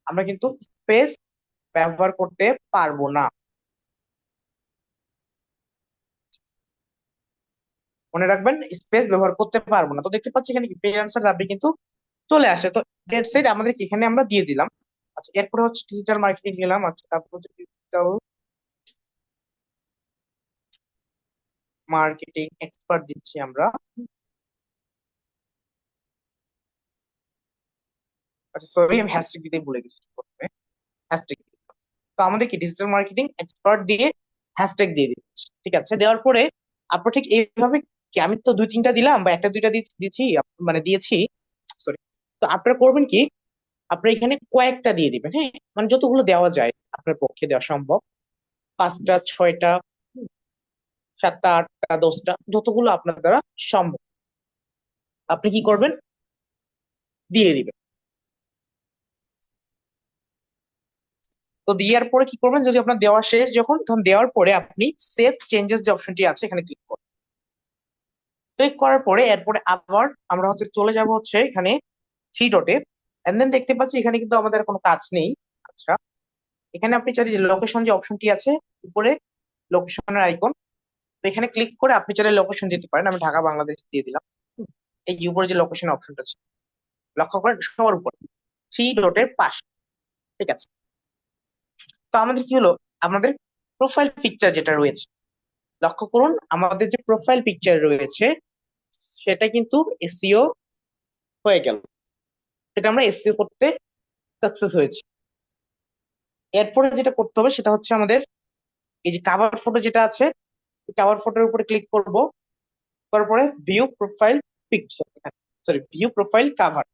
G: আমরা কিন্তু স্পেস ব্যবহার করতে পারবো না, মনে রাখবেন স্পেস ব্যবহার করতে পারবো না। তো দেখতে পাচ্ছি এখানে কি ফ্রিল্যান্সার রাব্বি কিন্তু চলে আসে, তো ডেট সাইড আমাদের এখানে আমরা দিয়ে দিলাম। আচ্ছা, এরপরে হচ্ছে ডিজিটাল মার্কেটিং দিলাম। আচ্ছা, তারপর হচ্ছে ডিজিটাল মার্কেটিং এক্সপার্ট দিচ্ছি আমরা। আচ্ছা সরি, আমি হ্যাশট্যাগ দিতে ভুলে গেছি প্রথমে। হ্যাশট্যাগ, তো আমাদের কি ডিজিটাল মার্কেটিং এক্সপার্ট দিয়ে হ্যাশট্যাগ দিয়ে দিচ্ছি। ঠিক আছে, দেওয়ার পরে আপনার ঠিক এইভাবে কি, আমি তো দুই তিনটা দিলাম বা একটা দুইটা দিচ্ছি, মানে দিয়েছি, সরি। তো আপনারা করবেন কি, আপনারা এখানে কয়েকটা দিয়ে দিবেন, হ্যাঁ, মানে যতগুলো দেওয়া যায় আপনার পক্ষে দেওয়া সম্ভব, 5টা 6টা 7টা 8টা 10টা, যতগুলো আপনার দ্বারা সম্ভব আপনি কি করবেন, দিয়ে দিবেন। তো দেওয়ার পরে কি করবেন, যদি আপনার দেওয়া শেষ যখন, তখন দেওয়ার পরে আপনি সেভ চেঞ্জেস যে অপশনটি আছে এখানে ক্লিক করবেন। ক্লিক করার পরে এরপরে আবার আমরা হচ্ছে চলে যাব হচ্ছে এখানে থ্রি ডটে, এন্ড দেন দেখতে পাচ্ছি এখানে কিন্তু আমাদের কোনো কাজ নেই। আচ্ছা, এখানে আপনি চাইলে যে লোকেশন যে অপশনটি আছে উপরে, লোকেশনের আইকন, তো এখানে ক্লিক করে আপনি চাইলে লোকেশন দিতে পারেন। আমি ঢাকা বাংলাদেশ দিয়ে দিলাম। এই যে উপরে যে লোকেশন অপশনটা আছে, লক্ষ্য করেন সবার উপরে থ্রি ডটের পাশে। ঠিক আছে, তো আমাদের কি হলো, আমাদের প্রোফাইল পিকচার যেটা রয়েছে, লক্ষ্য করুন আমাদের যে প্রোফাইল পিকচার রয়েছে সেটা কিন্তু এসইও হয়ে গেল, সেটা আমরা এসইও করতে সাকসেস হয়েছি। এরপরে যেটা করতে হবে সেটা হচ্ছে আমাদের এই যে কাভার ফটো যেটা আছে, কাভার ফটোর উপরে ক্লিক করব, তারপরে view profile picture, sorry view profile cover,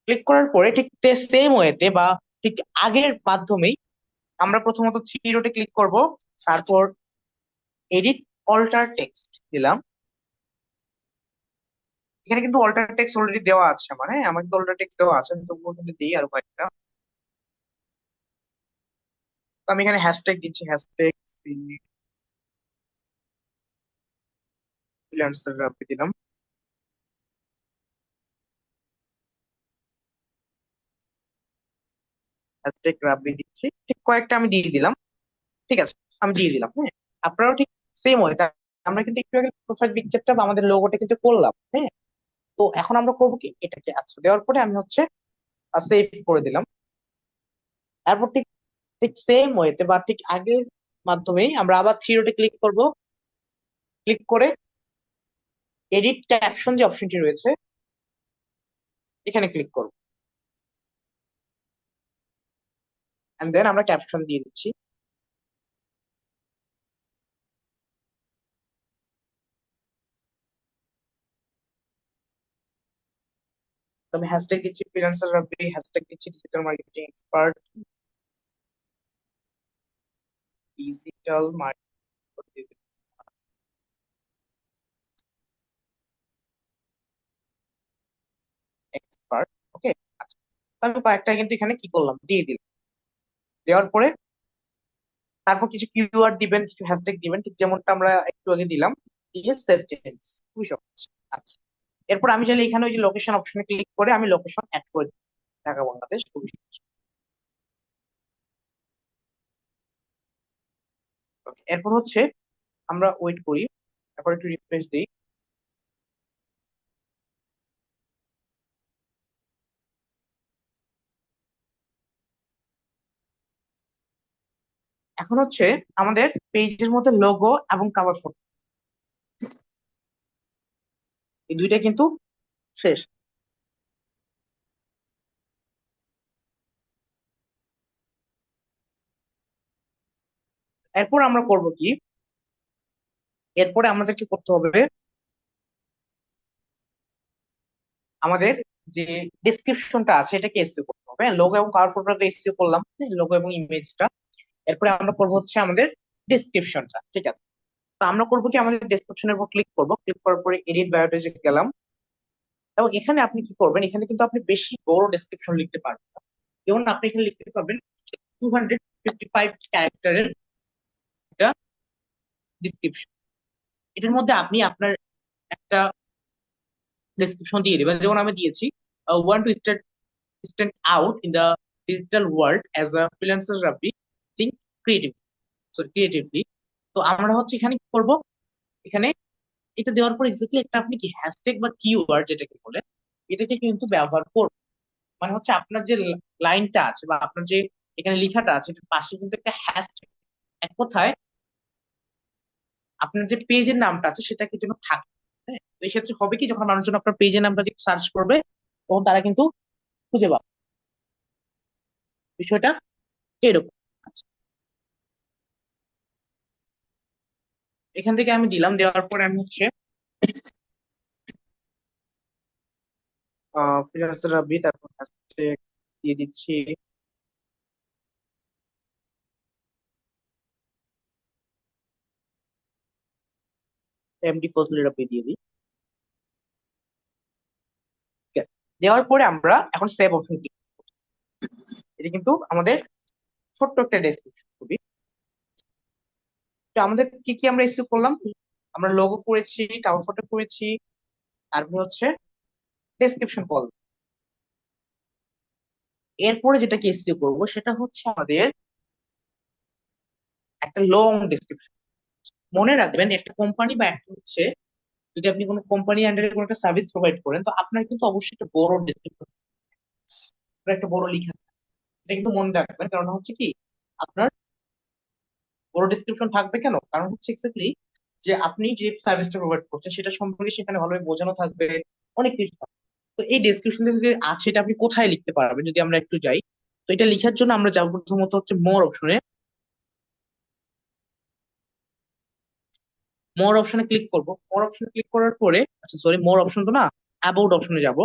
G: click করার পরে ঠিক সেম ওয়েতে বা ঠিক আগের মাধ্যমেই আমরা প্রথমত থ্রি ডটে ক্লিক করব, তারপর এডিট অল্টার টেক্সট দিলাম। এখানে কিন্তু অল্টার টেক্সট অলরেডি দেওয়া আছে, মানে আমার কিন্তু অল্টার টেক্সট দেওয়া আছে, আমি তবুও কিন্তু দিই আরো কয়েকটা। তো আমি এখানে হ্যাশট্যাগ দিচ্ছি, হ্যাশট্যাগ ফ্রিল্যান্সার দিলাম। হ্যাশট্যাগ রাব্বি দিচ্ছি, ঠিক কয়েকটা আমি দিয়ে দিলাম। ঠিক আছে, আমি দিয়ে দিলাম। হ্যাঁ, আপনারাও ঠিক সেম ওয়ে। আমরা কিন্তু একটু আগে প্রোফাইল পিকচারটা বা আমাদের লোগোটা কিন্তু করলাম। হ্যাঁ, তো এখন আমরা করবো কি, এটাকে আচ্ছা দেওয়ার পরে আমি হচ্ছে সেভ করে দিলাম। তারপর ঠিক ঠিক সেম ওয়েতে বা ঠিক আগের মাধ্যমেই আমরা আবার থ্রি ডটে ক্লিক করব। ক্লিক করে এডিট ক্যাপশন যে অপশনটি রয়েছে এখানে ক্লিক করব, এন্ড দেন আমরা ক্যাপশন দিয়ে দিচ্ছি। তো আমি হ্যাশট্যাগ দিচ্ছি ফ্রিল্যান্সার রাব্বি, হ্যাশট্যাগ দিচ্ছি digital marketing expert, digital marketing expert. Okay, আচ্ছা। তো আমি কয়েকটা কিন্তু এখানে কি করলাম, দিয়ে দিলাম। দেওয়ার পরে তারপর কিছু কিওয়ার্ড দিবেন, কিছু হ্যাশট্যাগ দিবেন, ঠিক যেমনটা আমরা একটু আগে দিলাম, দিয়ে সেভ চেঞ্জ। খুবই সহজ। আচ্ছা, এরপর আমি চাইলে এখানে ওই যে লোকেশন অপশনে ক্লিক করে আমি লোকেশন অ্যাড করে দিই, ঢাকা বাংলাদেশ। খুবই সহজ। Okay, এরপর হচ্ছে আমরা ওয়েট করি, তারপর একটু রিফ্রেশ দিই। এখন হচ্ছে আমাদের পেজের মধ্যে লোগো এবং কভার ফটো এই দুইটা কিন্তু শেষ। এরপর আমরা করব কি, এরপরে আমাদেরকে করতে হবে আমাদের যে ডেসক্রিপশনটা আছে এটাকে এসইও করতে হবে। লোগো এবং কভার ফটোটা এসইও করলাম, লোগো এবং ইমেজটা। এরপরে আমরা করব হচ্ছে আমাদের ডেসক্রিপশনটা। ঠিক আছে, তো আমরা করবো কি, আমাদের ডেসক্রিপশনের উপর ক্লিক করব। ক্লিক করার পরে এডিট বায়োতে গেলাম, এবং এখানে আপনি কি করবেন, এখানে কিন্তু আপনি বেশি বড় ডেসক্রিপশন লিখতে পারবেন না। যেমন আপনি এখানে লিখতে পারবেন 255 ক্যারেক্টারের একটা ডিসক্রিপশন। এটার মধ্যে আপনি আপনার একটা ডেসক্রিপশন দিয়ে দেবেন। যেমন আমি দিয়েছি, one to stand out in the digital world as a freelancer Rabbi, think creatively. তো আমরা হচ্ছে এখানে কি করব, এখানে এটা দেওয়ার পর এক্স্যাক্টলি একটা আপনি কি হ্যাশট্যাগ বা কিওয়ার্ড যেটাকে বলে এটাকে কিন্তু ব্যবহার করব। মানে হচ্ছে আপনার যে লাইনটা আছে বা আপনার যে এখানে লেখাটা আছে এটার পাশে কিন্তু একটা হ্যাশট্যাগ, এক কথায় আপনার যে পেজের নামটা আছে সেটা কি যেন থাকে। হ্যাঁ, তো এই ক্ষেত্রে হবে কি, যখন মানুষজন আপনার পেজের নামটা দিয়ে সার্চ করবে তখন তারা কিন্তু খুঁজে পাবে। বিষয়টা এরকম। আচ্ছা, এখান থেকে আমি দিলাম, দেওয়ার পরে আমি হচ্ছে ফ্রিল্যান্সার রাব্বি, তারপর হ্যাশট্যাগ দিয়ে দিচ্ছি এমডি ফজলে রাব্বি দিয়ে দিই। ঠিক আছে, দেওয়ার পরে আমরা এখন সেভ অপশন ক্লিক। এটা কিন্তু আমাদের ছোট্ট একটা ডেসক্রিপশন খুবই। তো আমাদের কি কি আমরা ইস্যু করলাম, আমরা লোগো করেছি, কাভার ফটো করেছি, তারপর হচ্ছে ডেসক্রিপশন করলাম। এরপরে যেটা কি ইস্যু করবো সেটা হচ্ছে আমাদের একটা লং ডেসক্রিপশন। মনে রাখবেন একটা কোম্পানি বা একটা হচ্ছে, যদি আপনি কোনো কোম্পানি আন্ডারে কোনো একটা সার্ভিস প্রোভাইড করেন তো আপনার কিন্তু অবশ্যই একটা বড় ডেসক্রিপশন, একটা বড় লেখা, এটা কিন্তু মনে রাখবেন। কারণ হচ্ছে কি, আপনার বড় ডিসক্রিপশন থাকবে কেন, কারণ হচ্ছে এক্স্যাক্টলি যে আপনি যে সার্ভিসটা প্রোভাইড করছেন সেটা সম্পর্কে সেখানে ভালোভাবে বোঝানো থাকবে, অনেক কিছু থাকবে। তো এই ডেসক্রিপশন যে আছে এটা আপনি কোথায় লিখতে পারবেন, যদি আমরা একটু যাই, তো এটা লেখার জন্য আমরা যাবো প্রথমত হচ্ছে মোর অপশনে। মোর অপশনে ক্লিক করব। মোর অপশনে ক্লিক করার পরে, আচ্ছা সরি, মোর অপশন তো না, অ্যাবাউট অপশনে যাব।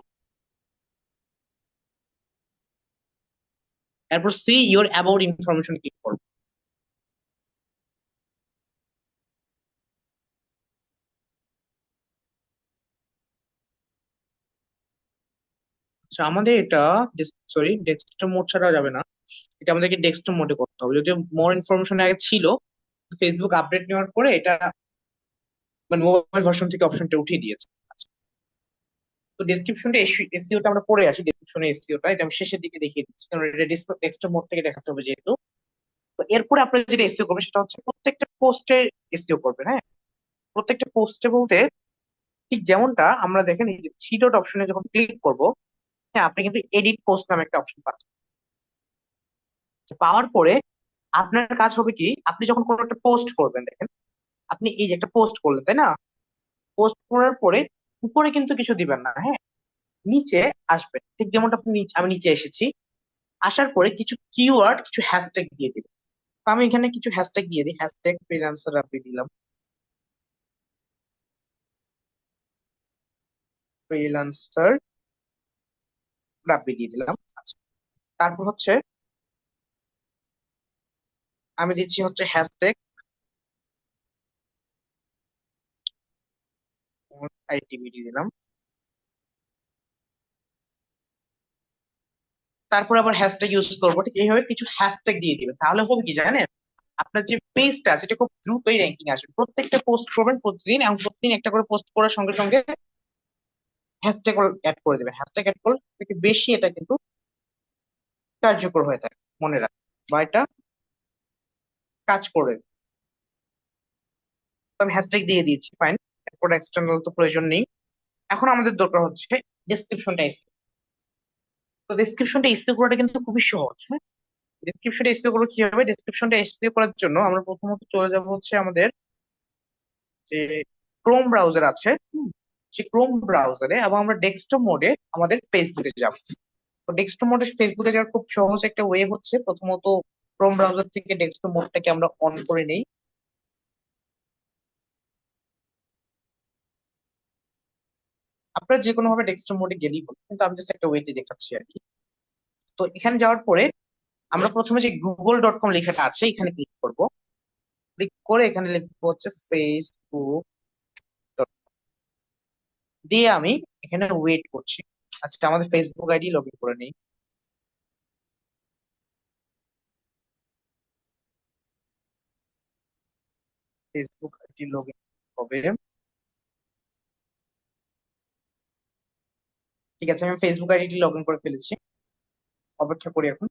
G: এরপর C your about information click করবো। আচ্ছা, আমাদের এটা সরি ডেস্কটপ মোড ছাড়া যাবে না, এটা আমাদেরকে ডেস্কটপ মোডে করতে হবে। যদিও মোর ইনফরমেশন আগে ছিল, ফেসবুক আপডেট নেওয়ার পরে এটা মানে মোবাইল ভার্সন থেকে অপশনটা উঠিয়ে দিয়েছে। আচ্ছা, তো ডেসক্রিপশনটা এসইওটা আমরা পড়ে আসি। ডেসক্রিপশনে এসইওটা এটা আমি শেষের দিকে দেখিয়ে দিচ্ছি, কারণ এটা ডেস্কটপ মোড থেকে দেখাতে হবে যেহেতু। তো এরপরে আপনারা যেটা এসইও করবেন সেটা হচ্ছে প্রত্যেকটা পোস্টে এসইও করবেন। হ্যাঁ, প্রত্যেকটা পোস্টে বলতে ঠিক যেমনটা আমরা দেখেন এই থ্রি ডট অপশনে যখন ক্লিক করব, হ্যাঁ, আপনি কিন্তু এডিট পোস্ট নামে একটা অপশন পাচ্ছেন। পাওয়ার পরে আপনার কাজ হবে কি, আপনি যখন কোনো একটা পোস্ট করবেন, দেখেন আপনি এই যে একটা পোস্ট করলেন তাই না, পোস্ট করার পরে উপরে কিন্তু কিছু দিবেন না, হ্যাঁ, নিচে আসবেন। ঠিক যেমনটা আমি নিচে এসেছি, আসার পরে কিছু কিওয়ার্ড কিছু হ্যাশট্যাগ দিয়ে দিবেন। তো আমি এখানে কিছু হ্যাশট্যাগ দিয়ে দিই, হ্যাশট্যাগ ফ্রিল্যান্সার আপনি দিলাম, ফ্রিল্যান্সার রাব্বি দিয়ে দিলাম। আচ্ছা, তারপর হচ্ছে আমি দিচ্ছি হচ্ছে হ্যাশট্যাগ আইটিবি দিয়ে দিলাম। তারপর আবার হ্যাশট্যাগ ইউজ করবো, ঠিক এইভাবে কিছু হ্যাশট্যাগ দিয়ে দিবেন। তাহলে হবে কি জানেন, আপনার যে পেজটা আছে এটা খুব দ্রুতই র্যাঙ্কিং আসবে। প্রত্যেকটা পোস্ট করবেন প্রতিদিন, এবং প্রতিদিন একটা করে পোস্ট করার সঙ্গে সঙ্গে হ্যাশট্যাগ অ্যাড করে দেবেন। হ্যাশট্যাগ অ্যাড করলে থেকে বেশি এটা কিন্তু কার্যকর হয়ে থাকে, মনে রাখবেন, বা এটা কাজ করে। তো আমি হ্যাশট্যাগ দিয়ে দিয়েছি, ফাইন। এরপর এক্সটার্নাল তো প্রয়োজন নেই। এখন আমাদের দরকার হচ্ছে ডেসক্রিপশনটা এসিও। তো ডেসক্রিপশনটা এসিও করাটা কিন্তু খুবই সহজ। হ্যাঁ, ডেসক্রিপশনটা এসিও করবো কিভাবে, ডেসক্রিপশনটা এসিও করার জন্য আমরা প্রথমত চলে যাব হচ্ছে আমাদের যে ক্রোম ব্রাউজার আছে, সেই ক্রোম ব্রাউজারে, এবং আমরা ডেস্কটপ মোডে আমাদের ফেসবুকে যাব। তো ডেস্কটপ মোডে ফেসবুকে যাওয়ার খুব সহজ একটা ওয়ে হচ্ছে, প্রথমত ক্রোম ব্রাউজার থেকে ডেস্কটপ মোডটাকে আমরা অন করে নেই। আপনারা যে কোনো ভাবে ডেস্কটপ মোডে গেলেই হলো, কিন্তু আমি জাস্ট একটা ওয়েতে দেখাচ্ছি আর কি। তো এখানে যাওয়ার পরে আমরা প্রথমে যে google.com লেখাটা আছে এখানে ক্লিক করব। ক্লিক করে এখানে লিখবো হচ্ছে ফেসবুক দিয়ে আমি এখানে ওয়েট করছি। আচ্ছা, আমাদের ফেসবুক আইডি লগ ইন করে নিই। ফেসবুক আইডি লগ ইন হবে। ঠিক আছে, আমি ফেসবুক আইডি লগ ইন করে ফেলেছি। অপেক্ষা করি এখন।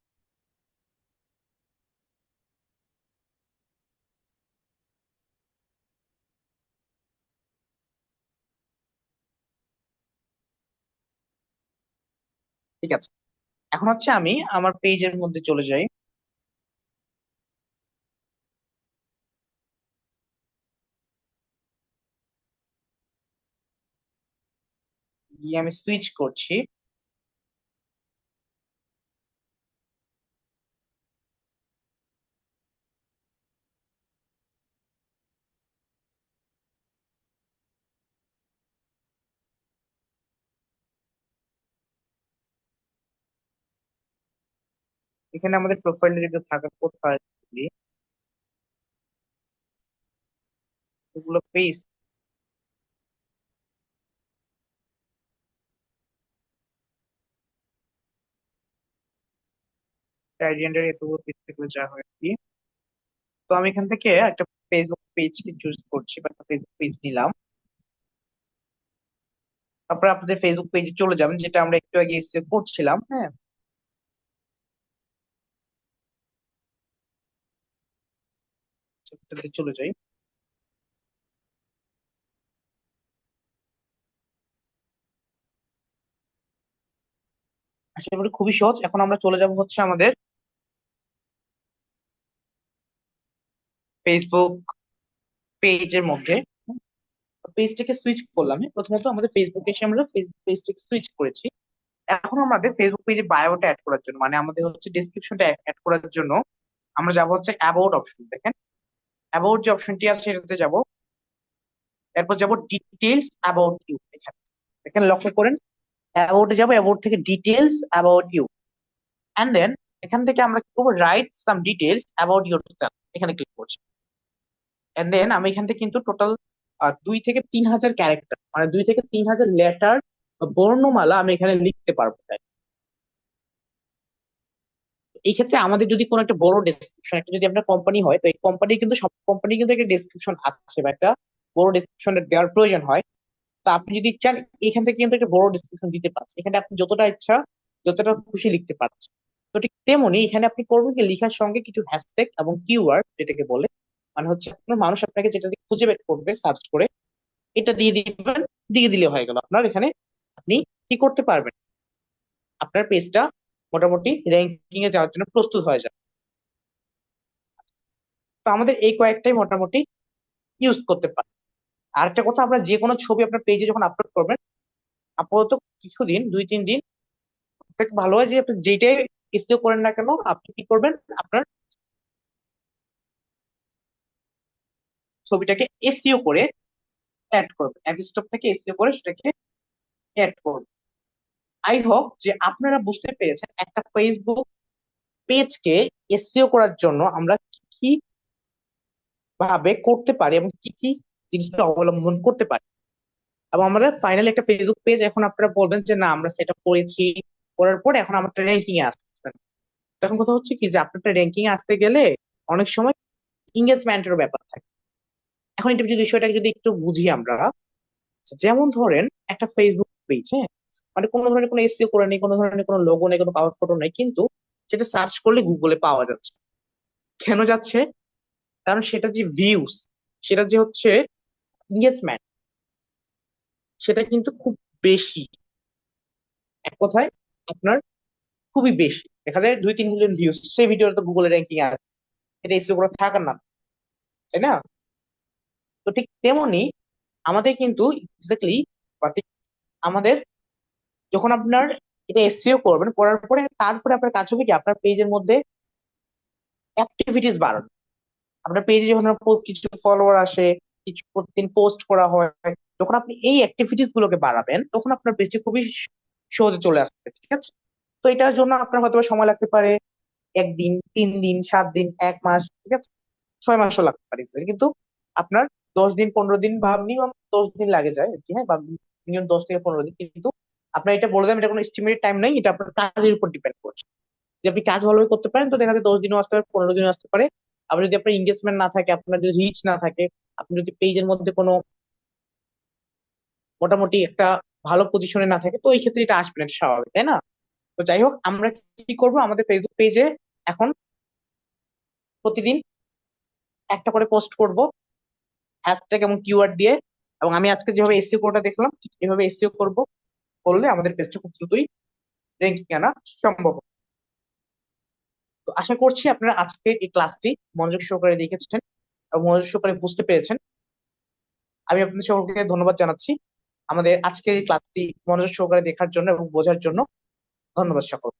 G: ঠিক আছে, এখন হচ্ছে আমি আমার পেজের মধ্যে চলে যাই। গিয়ে আমি সুইচ করছি। এখানে আমাদের প্রোফাইল রিভিউ থাকা কোথায়, এগুলো পেজ টাইজেন্ডার এতগুলো পেজ থেকে যা হয় আর কি। তো আমি এখান থেকে একটা ফেসবুক পেজকে চুজ করছি, বা একটা ফেসবুক পেজ নিলাম। তারপর আপনাদের ফেসবুক পেজে চলে যাবেন, যেটা আমরা একটু আগে এসে করছিলাম। হ্যাঁ, সেটাতে চলে যাই। আশা করি খুবই সহজ। এখন আমরা চলে যাব হচ্ছে আমাদের ফেসবুক পেজের মধ্যে। পেজটাকে সুইচ করলাম। প্রথমত আমাদের ফেসবুকে এসে আমরা ফেসবুক পেজটাকে সুইচ করেছি। এখন আমাদের ফেসবুক পেজে বায়োটা অ্যাড করার জন্য, মানে আমাদের হচ্ছে ডেসক্রিপশনটা অ্যাড করার জন্য আমরা যাব হচ্ছে অ্যাবাউট অপশন। দেখেন অ্যাবাউট যে অপশনটি আছে সেটাতে যাব। এরপর যাব ডিটেলস অ্যাবাউট ইউ। এখানে এখানে লক্ষ্য করেন, অ্যাবাউটে যাব, অ্যাবাউট থেকে details about you, and then এখান থেকে আমরা কি করবো, write some details about yourself, এখানে ক্লিক করছি। এন্ড দেন আমি এখান থেকে কিন্তু টোটাল 2 থেকে 3 হাজার ক্যারেক্টার, মানে 2 থেকে 3 হাজার লেটার, বর্ণমালা আমি এখানে লিখতে পারবো। তাই এই ক্ষেত্রে আমাদের যদি কোনো একটা বড় ডেসক্রিপশন, একটা যদি আপনার কোম্পানি হয়, তো এই কোম্পানি কিন্তু সব কোম্পানি কিন্তু একটা ডেসক্রিপশন আছে বা একটা বড় ডেসক্রিপশন দেওয়ার প্রয়োজন হয়। তো আপনি যদি চান এখান থেকে কিন্তু একটা বড় ডেসক্রিপশন দিতে পারছেন, এখানে আপনি যতটা ইচ্ছা যতটা খুশি লিখতে পারছেন। তো ঠিক তেমনি এখানে আপনি করবেন কি, লেখার সঙ্গে কিছু হ্যাশট্যাগ এবং কিওয়ার্ড, যেটাকে বলে মানে হচ্ছে আপনার মানুষ আপনাকে যেটা দিয়ে খুঁজে বের করবে সার্চ করে, এটা দিয়ে দিবেন। দিয়ে দিলে হয়ে গেল আপনার এখানে, আপনি কি করতে পারবেন, আপনার পেজটা মোটামুটি র্যাঙ্কিং এ যাওয়ার জন্য প্রস্তুত হয়ে যাবে। তো আমাদের এই কয়েকটাই মোটামুটি ইউজ করতে পারেন। আর একটা কথা, আপনার যে কোনো ছবি আপনার পেজে যখন আপলোড করবেন, আপাতত কিছুদিন 2-3 দিন আপনাকে ভালো হয় যে আপনি যেটাই এসইও করেন না কেন, আপনি কি করবেন, আপনার ছবিটাকে এসইও করে অ্যাড করবেন, এক স্টপ থেকে এসইও করে সেটাকে অ্যাড করবেন। আই হোপ যে আপনারা বুঝতে পেরেছেন একটা ফেসবুক পেজকে এসইও করার জন্য আমরা কি কি ভাবে করতে পারি এবং কি কি জিনিসকে অবলম্বন করতে পারি। এবং আমরা ফাইনালি একটা ফেসবুক পেজ, এখন আপনারা বলবেন যে না আমরা সেটা করেছি, করার পর এখন আমার র্যাঙ্কিং এ আসছে। তখন কথা হচ্ছে কি, যে আপনার র্যাঙ্কিং এ আসতে গেলে অনেক সময় এঙ্গেজমেন্টের ব্যাপার থাকে। এখন এটা যদি বিষয়টাকে যদি একটু বুঝি আমরা, যেমন ধরেন একটা ফেসবুক পেজ, হ্যাঁ, মানে কোনো ধরনের কোনো এসইও করে নেই, কোনো ধরনের কোনো লোগো নেই, কোনো কাভার ফটো নেই, কিন্তু সেটা সার্চ করলে গুগলে পাওয়া যাচ্ছে। কেন যাচ্ছে? কারণ সেটা যে ভিউস, সেটা যে হচ্ছে এঙ্গেজমেন্ট, সেটা কিন্তু খুব বেশি। এক কথায় আপনার খুবই বেশি, দেখা যায় 2-3 মিলিয়ন ভিউজ, সেই ভিডিওটা তো গুগলে র্যাঙ্কিং এ আছে, এটা এসইও করা থাকার না, তাই না? তো ঠিক তেমনি আমাদের কিন্তু এক্স্যাক্টলি, আমাদের যখন আপনার এটা এসইও করবেন, করার পরে তারপরে আপনার কাজ হবে কি, আপনার পেজের মধ্যে অ্যাক্টিভিটিস বাড়ানো। আপনার পেজে যখন কিছু ফলোয়ার আসে, কিছু প্রতিদিন পোস্ট করা হয়, যখন আপনি এই অ্যাক্টিভিটিস গুলোকে বাড়াবেন, তখন আপনার পেজে খুবই সহজে চলে আসবে। ঠিক আছে? তো এটার জন্য আপনার হয়তো সময় লাগতে পারে 1 দিন, 3 দিন, 7 দিন, 1 মাস, ঠিক আছে, 6 মাসও লাগতে পারে, কিন্তু আপনার 10 দিন, 15 দিন বা মিনিমাম 10 দিন লাগে যায় আর কি, হ্যাঁ, বা মিনিমাম 10 থেকে 15 দিন। কিন্তু আপনার এটা বলে দেন, এটা কোনো এস্টিমেটেড টাইম নেই, এটা আপনার কাজের উপর ডিপেন্ড করছে। যদি আপনি কাজ ভালোভাবে করতে পারেন তো দেখা যায় 10 দিনও আসতে পারে, 15 দিনও আসতে পারে। আবার যদি আপনার এঙ্গেজমেন্ট না থাকে, আপনার যদি রিচ না থাকে, আপনি যদি পেজের মধ্যে কোনো মোটামুটি একটা ভালো পজিশনে না থাকে, তো এই ক্ষেত্রে এটা আসবে না, এটা স্বাভাবিক, তাই না? তো যাই হোক, আমরা কি করব, আমাদের ফেসবুক পেজে এখন প্রতিদিন একটা করে পোস্ট করব হ্যাশট্যাগ এবং কিওয়ার্ড দিয়ে। এবং আমি আজকে যেভাবে এসইও কোডটা দেখলাম, ঠিক এভাবে এসইও করব, করলে আমাদের পেজটা খুব দ্রুতই র্যাঙ্কিং আনা সম্ভব হবে। তো আশা করছি আপনারা আজকের এই ক্লাসটি মনোযোগ সহকারে দেখেছেন এবং মনোযোগ সহকারে বুঝতে পেরেছেন। আমি আপনাদের সকলকে ধন্যবাদ জানাচ্ছি আমাদের আজকের এই ক্লাসটি মনোযোগ সহকারে দেখার জন্য এবং বোঝার জন্য। ধন্যবাদ সকল।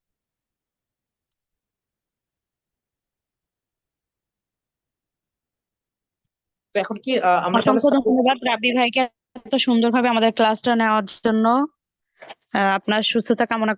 G: তো এখন কি আমরা তাহলে
M: অসংখ্য ধন্যবাদ রাব্বি ভাইকে এত সুন্দরভাবে আমাদের ক্লাসটা নেওয়ার জন্য। আপনার সুস্থতা কামনা